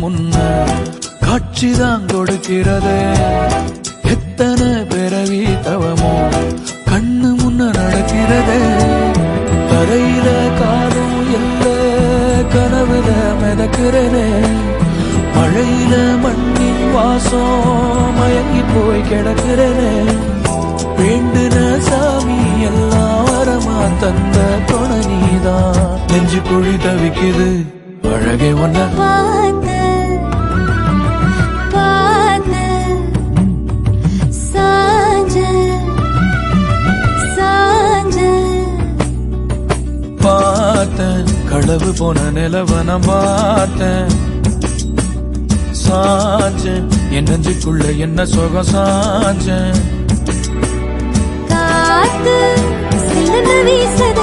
முன்ன காட்சிதான் கொடுக்கிறது. எத்தனை பிறவி தவமோ கண்ணு முன்ன நடக்கிறது. தரையில காலும் இல்ல கனவுல மிதக்கிறனே. மழையில மண்ணின் வாசம் மயங்கி போய் கிடக்கிறனே. வேண்டுன சாமி எல்லாம் வரமா தந்த துணை நீதான். நெஞ்சு குழி தவிக்குது அழகே ஒன்ன பார்த்தேன். களவு போன நிலவன பார்த்தேன். சாஞ்சேன் என் நெஞ்சுக்குள்ள என்ன சுகம் சாஞ்சேன். காத்து சிலந்து வீசத